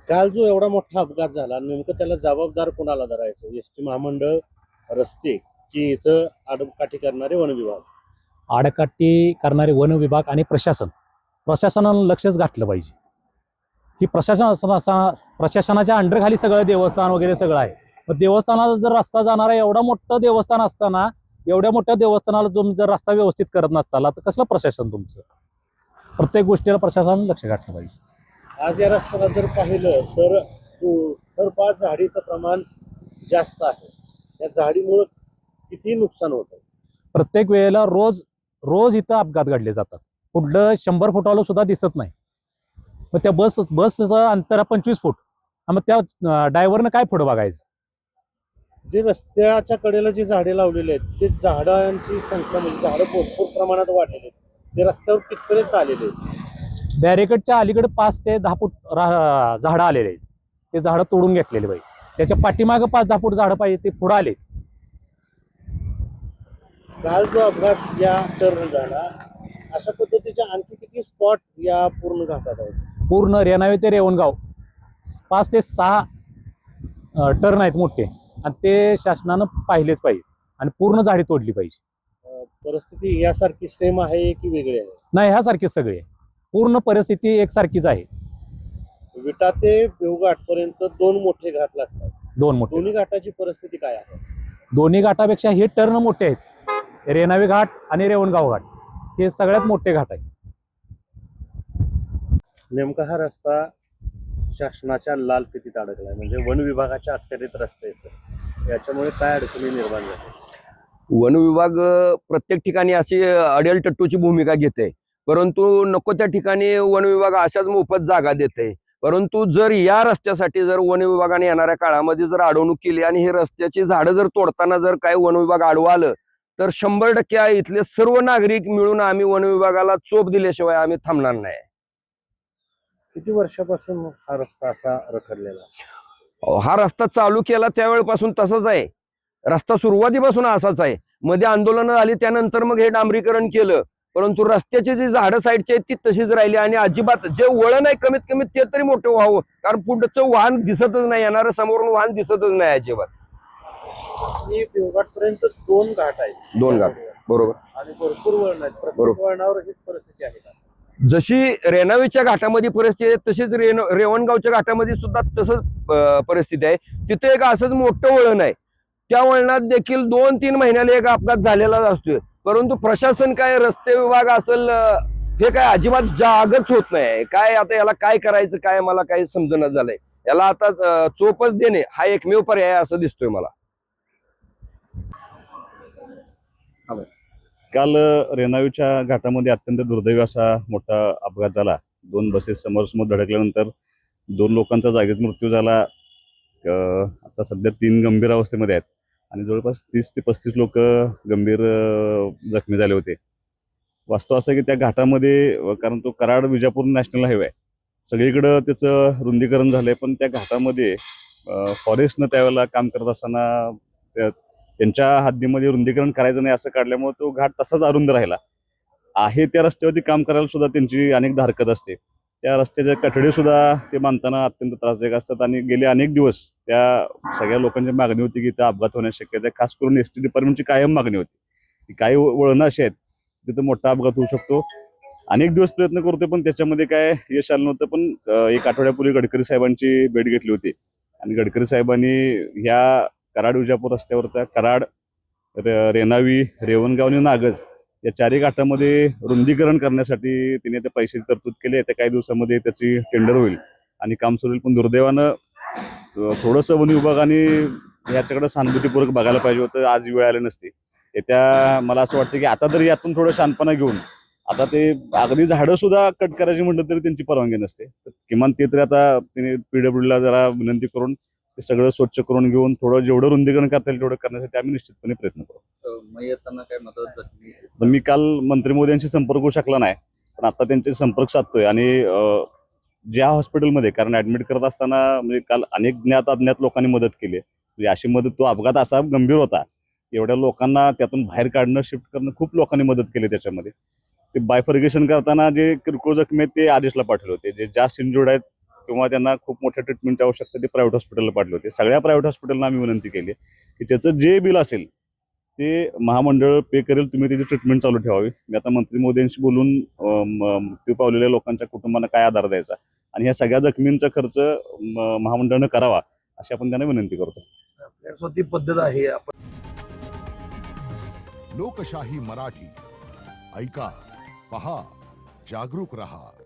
काल जो एवढा मोठा अपघात झाला नेमकं त्याला जबाबदार कोणाला धरायचं? एसटी महामंडळ, रस्ते की इथं आडकाठी करणारे वन विभाग? आडकाठी करणारे वन विभाग आणि प्रशासनानं लक्षच घातलं पाहिजे. ही प्रशासनाच्या अंडरखाली सगळं देवस्थान वगैरे सगळं आहे. मग देवस्थानाला जर रस्ता जाणारा एवढा मोठं देवस्थान असताना एवढ्या मोठ्या देवस्थानाला तुम्ही जर रस्ता व्यवस्थित करत नसताला तर कसलं प्रशासन तुमचं? प्रत्येक गोष्टीला प्रशासनानं लक्ष घातलं पाहिजे. आज या रस्त्याला जर पाहिलं तर 5 झाडीचं प्रमाण जास्त आहे. या झाडीमुळे किती नुकसान होतं? प्रत्येक वेळेला रोज रोज इथं अपघात घडले जातात. पुढलं 100 फुटाला सुद्धा दिसत नाही. मग त्या बसचं अंतर 25 फूट. मग त्या ड्रायव्हरनं काय पुढं बघायचं? जे रस्त्याच्या कडेला जी झाडे लावलेली आहेत ते झाडांची संख्या म्हणजे झाडं भरपूर प्रमाणात वाढलेली आहेत. ते रस्त्यावर कितपर्यंत आलेले आहेत? बॅरिकेडच्या अलीकडे 5 ते 10 फूट झाडं आलेले आहेत. ते झाडं तोडून घेतलेले पाहिजे. त्याच्या पाठीमागं 5-10 फूट झाडं पाहिजे ते पुढं आले. काल जो अपघात या टर्न झाला अशा पद्धतीच्या आणखी किती स्पॉट या पूर्ण घाटात आहेत? पूर्ण रेणावे ते रेवणगाव 5 ते 6 टर्न आहेत मोठे आणि ते शासनानं पाहिलेच पाहिजे आणि पूर्ण झाडी तोडली पाहिजे. परिस्थिती यासारखी सेम आहे की वेगळी आहे? नाही, ह्यासारखेच सगळे पूर्ण परिस्थिती एकसारखीच आहे. विटा ते देवघाट पर्यंत 2 मोठे घाट लागतात. दोन्ही घाटाची परिस्थिती काय आहे? दोन्ही घाटापेक्षा हे टर्न मोठे आहेत. रेणावे घाट आणि रेवणगाव घाट हे सगळ्यात मोठे घाट आहे. नेमका हा रस्ता शासनाच्या लाल फितीत अडकलाय म्हणजे वन विभागाच्या अखत्यारीत रस्ता येतो. याच्यामुळे काय अडचणी निर्माण झाल्या? वन विभाग प्रत्येक ठिकाणी अशी अडेल टट्टूची भूमिका घेते, परंतु नको त्या ठिकाणी वन विभाग अशाच मोफत जागा देते. परंतु जर या रस्त्यासाठी जर वन विभागाने येणाऱ्या काळामध्ये जर अडवणूक केली आणि हे रस्त्याची झाडं जर तोडताना जर काही वन विभाग आडवा आलं तर 100% इथले सर्व नागरिक मिळून आम्ही वन विभागाला चोप दिल्याशिवाय आम्ही थांबणार नाही. किती वर्षापासून हा रस्ता असा रखडलेला? हा रस्ता चालू केला त्यावेळेपासून तसाच आहे. रस्ता सुरुवातीपासून असाच आहे. मध्ये आंदोलनं झाली त्यानंतर मग हे डांबरीकरण केलं, परंतु रस्त्याची जी झाडं साईडची आहेत ती तशीच राहिली आणि अजिबात जे वळण आहे कमीत कमी ते तरी मोठं व्हावं, कारण पुढचं वाहन दिसतच नाही, येणारं समोरून वाहन दिसतच नाही अजिबात. देवघाट पर्यंत 2 घाट आहेत. 2 घाट बरोबर आणि भरपूर वळण आहेत. प्रत्येक वळणावर हीच परिस्थिती आहे का? जशी रेणावीच्या घाटामध्ये परिस्थिती आहे तशीच रेवणगावच्या घाटामध्ये सुद्धा तसंच परिस्थिती आहे. तिथे एक असंच मोठं वळण आहे. त्या वळणात देखील 2-3 महिन्याला एक अपघात झालेलाच असतोय, परंतु प्रशासन काय रस्ते विभाग असेल हे काय अजिबात जागच होत नाही. काय आता याला काय करायचं काय मला काही समजणं झालंय. याला आता चोपच देणे हा एकमेव पर्याय असं दिसतोय मला. काल रेणावीच्या घाटामध्ये अत्यंत दुर्दैवी असा मोठा अपघात झाला. 2 बसेस समोरासमोर धडकल्यानंतर 2 लोकांचा जागीच मृत्यू झाला. आता सध्या 3 गंभीर अवस्थेमध्ये आहेत आणि जवळपास 30 ते 35 लोक गंभीर जखमी झाले होते. वास्तव असं की त्या घाटामध्ये कारण तो कराड विजापूर नॅशनल हायवे आहे, सगळीकडं त्याचं रुंदीकरण झालंय, पण त्या घाटामध्ये फॉरेस्टनं त्यावेळेला काम करत असताना त्यांच्या हद्दीमध्ये रुंदीकरण करायचं नाही असं काढल्यामुळे तो घाट तसाच अरुंद राहिला आहे. त्या रस्त्यावरती काम करायला सुद्धा त्यांची अनेकदा हरकत असते. त्या रस्त्याचे कठडे सुद्धा ते बांधताना अत्यंत त्रासदायक असतात आणि गेले अनेक दिवस त्या सगळ्या लोकांची मागणी होती की त्या अपघात होण्याची शक्यता आहे. खास करून एसटी डिपार्टमेंटची कायम मागणी होती की काही वळणं अशी आहेत तिथं मोठा अपघात होऊ शकतो. अनेक दिवस प्रयत्न करतोय पण त्याच्यामध्ये काय यश आलं नव्हतं. पण 1 आठवड्यापूर्वी गडकरी साहेबांची भेट घेतली होती आणि गडकरी साहेबांनी ह्या कराड विजापूर रस्त्यावरच्या कराड, रेणावी, रेवणगाव आणि नागज या 4ही घाटामध्ये रुंदीकरण करण्यासाठी तिने त्या पैशाची तरतूद केली आहे. त्या काही दिवसामध्ये त्याची टेंडर होईल आणि काम सुरू होईल. पण दुर्दैवानं थोडंसं वन विभागाने याच्याकडे सहानुभूतीपूर्वक बघायला पाहिजे होतं. आज वेळ आली नसती. येत्या मला असं वाटतं की आता तरी यातून थोडं शांतपणा घेऊन आता ते अगदी झाडं सुद्धा कट करायची म्हटलं तरी त्यांची परवानगी नसते. किमान ते तरी आता तिने PWDला जरा विनंती करून ते सगळं स्वच्छ करून घेऊन थोडं जेवढं रुंदीकरण करता येईल तेवढं करण्यासाठी आम्ही निश्चितपणे प्रयत्न करू. येताना काय मदत झाली? तर मी काल मंत्री मोदयांशी संपर्क होऊ शकला नाही, पण आता त्यांचे संपर्क साधतोय आणि ज्या हॉस्पिटलमध्ये कारण ऍडमिट करत असताना म्हणजे काल अनेक ज्ञात अज्ञात लोकांनी मदत केली. म्हणजे अशी मदत, तो अपघात असा गंभीर होता, एवढ्या लोकांना त्यातून बाहेर काढणं, शिफ्ट करणं खूप लोकांनी मदत केली. त्याच्यामध्ये ते बायफर्गेशन करताना जे किरकोळ जखमी आहेत ते आदेशला पाठवले होते. जे जास्त इंजुर्ड आहेत किंवा त्यांना खूप मोठ्या ट्रीटमेंटची आवश्यकता ते प्रायव्हेट हॉस्पिटलला पाठवले होते. सगळ्या प्रायव्हेट हॉस्पिटलला आम्ही विनंती केली की त्याचं जे बिल असेल ते महामंडळ पे करेल, तुम्ही त्याची ट्रीटमेंट चालू ठेवावी. मी आता मंत्री मोदींशी बोलून मृत्यू पावलेल्या लोकांच्या कुटुंबांना काय आधार द्यायचा आणि ह्या सगळ्या जखमींचा खर्च महामंडळानं करावा अशी आपण त्यांना विनंती करतो. स्वतः पद्धत आहे. लोकशाही मराठी ऐका, पहा, जागरूक रहा.